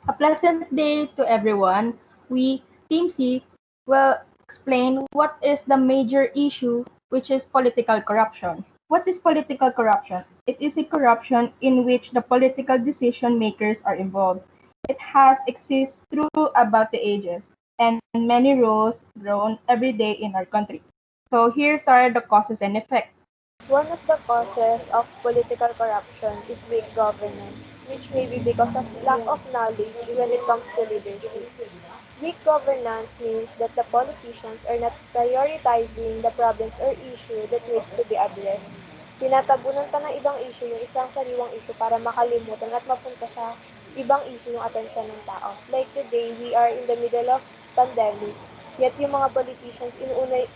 A pleasant day to everyone. We, Team C, will explain what is the major issue, which is political corruption. What is political corruption? It is a corruption in which the political decision makers are involved. It has existed through about the ages, and many rules grown every day in our country. So here's are the causes and effects. One of the causes of political corruption is weak governance, which may be because of lack of knowledge when it comes to leadership. Weak governance means that the politicians are not prioritizing the problems or issue that needs to be addressed. Tinatabunan pa ng ibang issue yung isang sariwang issue para makalimutan at mapunta sa ibang issue yung atensyon ng tao. Like today, we are in the middle of pandemic. Yet yung mga politicians,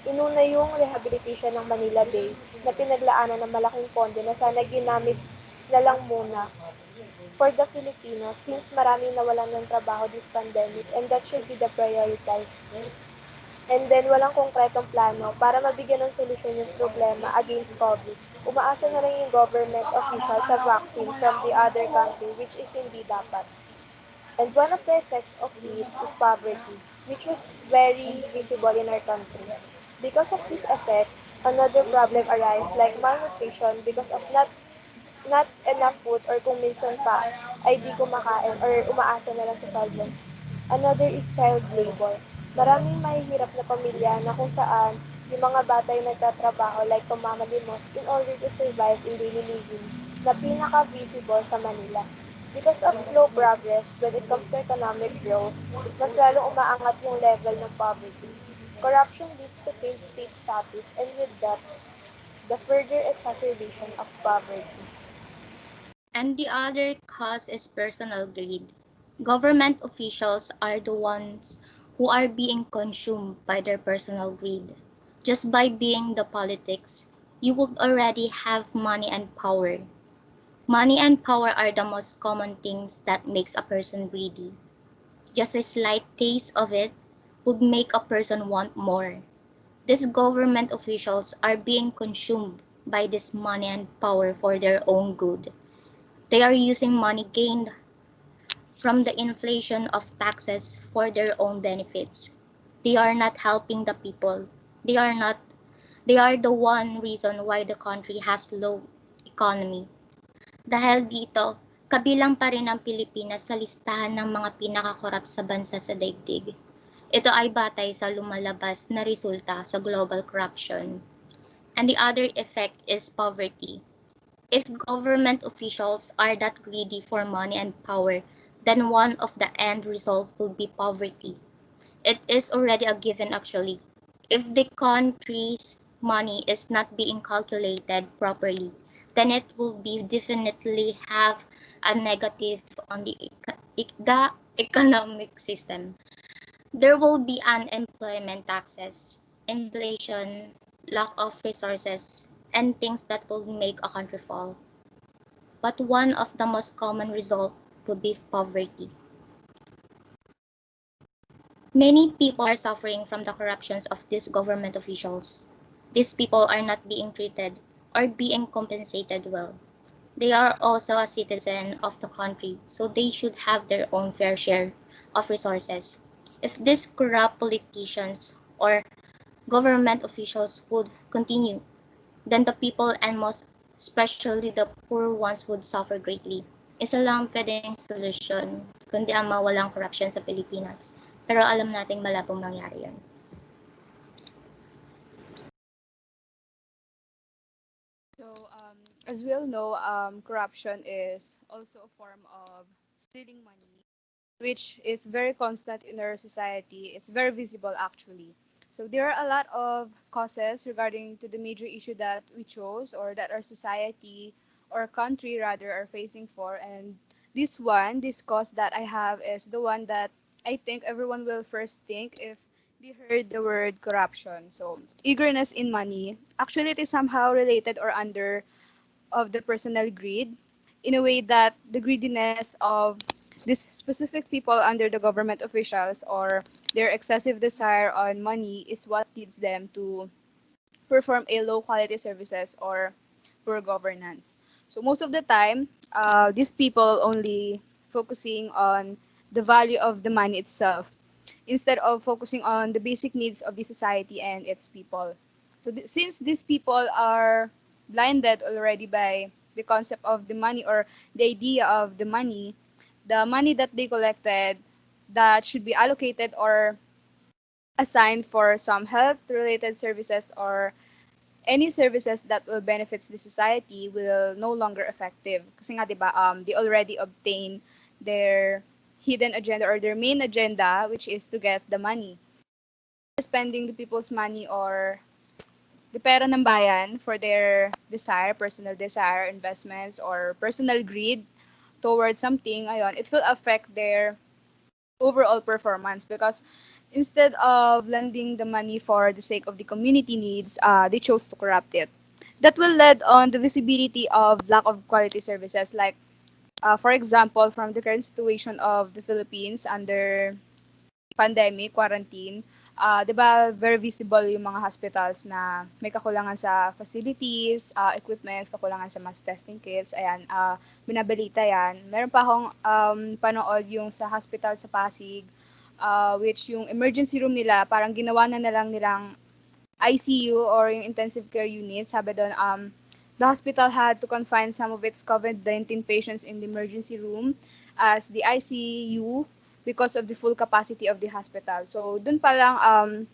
inuna yung rehabilitation ng Manila Bay na pinaglaanan ng malaking pondo na sana ginamit na lang muna for the Filipinos since maraming nawalan ng trabaho this pandemic and that should be the prioritized. And then walang konkretong plano para mabigyan ng solusyon yung problema against COVID. Umaasa na lang yung government official sa vaccine from the other country which is hindi dapat. And one of the effects of it is poverty, which was very visible in our country. Because of this effect, another problem arises like malnutrition because of not enough food or kung minsan pa ay di kumakain or umaasa na lang sa solvents. Another is child labor. Maraming mahihirap na pamilya na kung saan yung mga bata ay nagtatrabaho like pamamalimos in order to survive in daily living na pinaka-visible sa Manila. Because of slow progress when it comes to economic growth, mas lalong umaangat yung level ng poverty. Corruption leads to failed state status and with that, the further exacerbation of poverty. And the other cause is personal greed. Government officials are the ones who are being consumed by their personal greed. Just by being the politics, you would already have money and power. Money and power are the most common things that makes a person greedy. Just a slight taste of it would make a person want more. These government officials are being consumed by this money and power for their own good. They are using money gained from the inflation of taxes for their own benefits. They are not helping the people. They are not they are the one reason why the country has low economy. Dahil dito, kabilang pa rin ang Pilipinas sa listahan ng mga pinakakorap sa bansa sa daigdig. Ito ay batay sa lumalabas na resulta sa global corruption. And the other effect is poverty. If government officials are that greedy for money and power, then one of the end result will be poverty. It is already a given actually. If the country's money is not being calculated properly, then it will be definitely have a negative on the economic system. There will be unemployment taxes, inflation, lack of resources, and things that will make a country fall. But one of the most common results would be poverty. Many people are suffering from the corruptions of these government officials. These people are not being treated or being compensated well. They are also a citizen of the country, so they should have their own fair share of resources. If these corrupt politicians or government officials would continue, then the people and most especially the poor ones would suffer greatly. Isa lang pwedeng solusyon, kundi ang mawalang corruption sa Pilipinas. Pero alam nating malabong mangyari yun. So, as we all know, corruption is also a form of stealing money, which is very constant in our society. It's very visible, actually. So, there are a lot of causes regarding to the major issue that we chose or that our society or country rather are facing for. And this cause that I have is the one that I think everyone will first think if they heard the word corruption. So, eagerness in money. Actually, it is somehow related or under of the personal greed in a way that the greediness of these specific people under the government officials or their excessive desire on money is what leads them to perform a low quality services or poor governance. So most of the time, these people only focusing on the value of the money itself, instead of focusing on the basic needs of the society and its people. So since these people are blinded already by the concept of the money or the idea of the money that they collected that should be allocated or assigned for some health related services or any services that will benefits the society will no longer effective. Kasi nga, di ba, they already obtain their hidden agenda or their main agenda, which is to get the money. Spending the people's money or the pera ng bayan for their desire, personal desire, investments, or personal greed towards something, ayon, it will affect their overall performance because instead of lending the money for the sake of the community needs, they chose to corrupt it. That will lead on the visibility of lack of quality services. Like, for example, from the current situation of the Philippines under pandemic, quarantine, 'di ba very visible yung mga hospitals na may kakulangan sa facilities, equipments, kakulangan sa mass testing kits. Ayan, binabalita 'yan. Meron pa akong panood yung sa hospital sa Pasig, which yung emergency room nila parang ginawa na lang nilang ICU or yung intensive care unit. Sabi doon, the hospital had to confine some of its COVID-19 patients in the emergency room as the ICU because of the full capacity of the hospital. So, dun pa lang,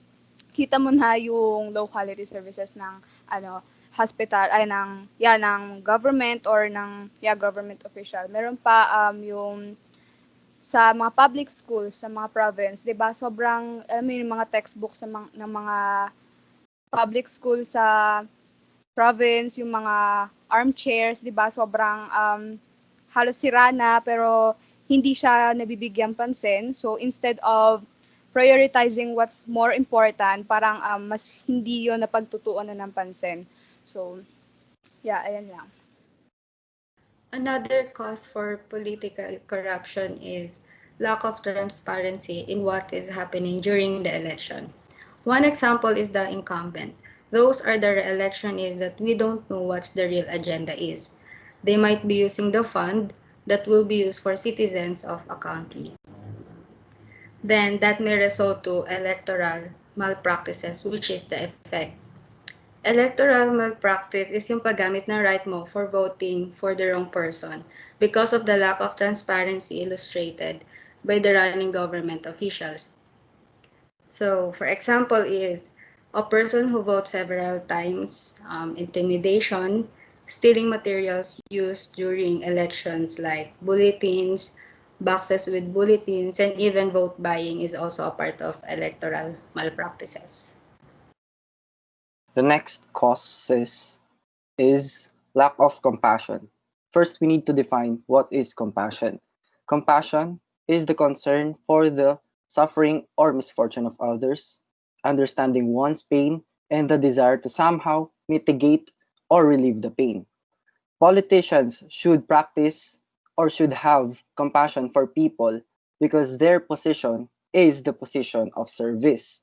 kita mo na yung low quality services ng ano hospital ay ng government or ng government official. Meron pa yung sa mga public schools sa mga province, 'di ba? Sobrang alam mo yung mga textbooks ng mga public school sa province, yung mga armchairs, 'di ba? Sobrang halos sira na pero hindi siya nabibigyang pansin. So instead of prioritizing what's more important, parang mas hindi 'yon napagtutuunan ng pansin. So yeah, ayan lang. Another cause for political corruption is lack of transparency in what is happening during the election. One example is the incumbent. Those are the re-electionists that we don't know what the real agenda is. They might be using the fund that will be used for citizens of a country. Then that may result to electoral malpractices, which is the effect. Electoral malpractice is yung paggamit ng right mo for voting for the wrong person because of the lack of transparency illustrated by the running government officials. So, for example, is a person who votes several times, intimidation, stealing materials used during elections like bulletins, boxes with bulletins, and even vote buying is also a part of electoral malpractices. The next causes is lack of compassion. First, we need to define what is compassion. Compassion is the concern for the suffering or misfortune of others, understanding one's pain, and the desire to somehow mitigate or relieve the pain. Politicians should practice or should have compassion for people because their position is the position of service.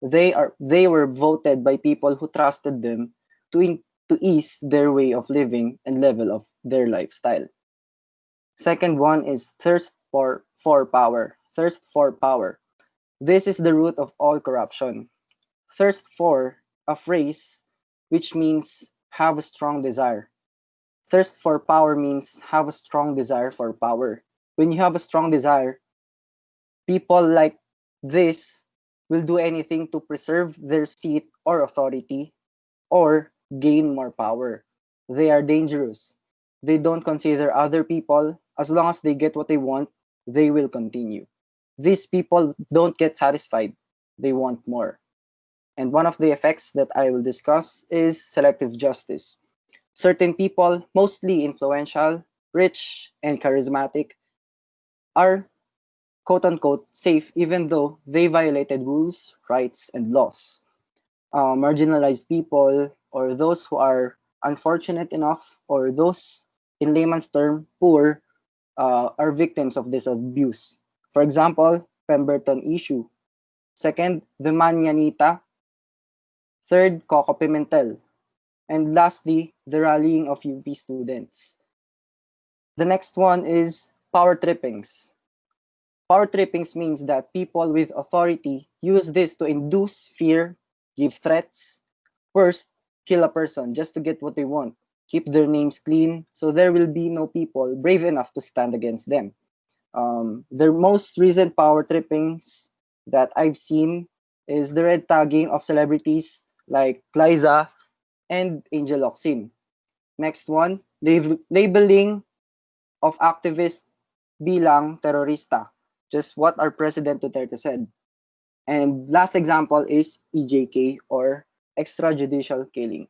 They were voted by people who trusted them to ease their way of living and level of their lifestyle. Second one is thirst for power. Thirst for power. This is the root of all corruption. Thirst for, a phrase which means have a strong desire. Thirst for power means have a strong desire for power. When you have a strong desire, people like this will do anything to preserve their seat or authority or gain more power. They are dangerous. They don't consider other people. As long as they get what they want, they will continue. These people don't get satisfied. They want more. And one of the effects that I will discuss is selective justice. Certain people, mostly influential, rich, and charismatic, are quote unquote safe even though they violated rules, rights, and laws. Marginalized people or those who are unfortunate enough or those in layman's term poor are victims of this abuse. For example, Pemberton issue. Second, the Manyanita. Third, Coco Pimentel. And lastly, the rallying of UP students. The next one is power trippings. Power trippings means that people with authority use this to induce fear, give threats, worst, kill a person just to get what they want, keep their names clean, so there will be no people brave enough to stand against them. The most recent power trippings that I've seen is the red tagging of celebrities like Liza and Angel Oxin. Next one, labeling of activists bilang terorista, just what our President Duterte said. And last example is EJK or extrajudicial killing.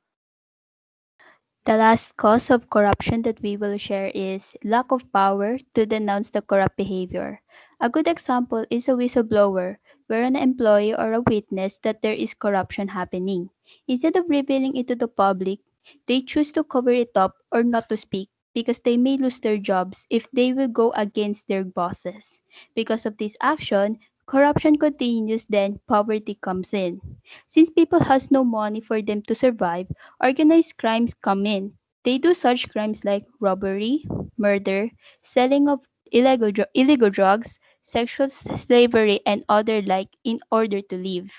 The last cause of corruption that we will share is lack of power to denounce the corrupt behavior. A good example is a whistleblower, where an employee or a witness that there is corruption happening. Instead of revealing it to the public, they choose to cover it up or not to speak because they may lose their jobs if they will go against their bosses. Because of this action, corruption continues, then poverty comes in. Since people has no money for them to survive, organized crimes come in. They do such crimes like robbery, murder, selling of illegal drugs, sexual slavery, and other like in order to live.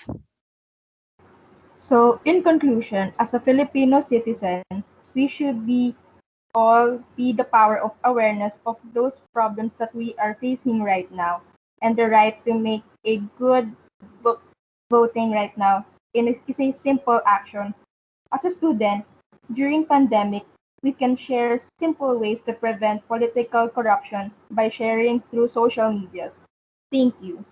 So, in conclusion, as a Filipino citizen, we should be all be the power of awareness of those problems that we are facing right now and the right to make a good vo- voting right now is a simple action. As a student, during pandemic, we can share simple ways to prevent political corruption by sharing through social medias. Thank you.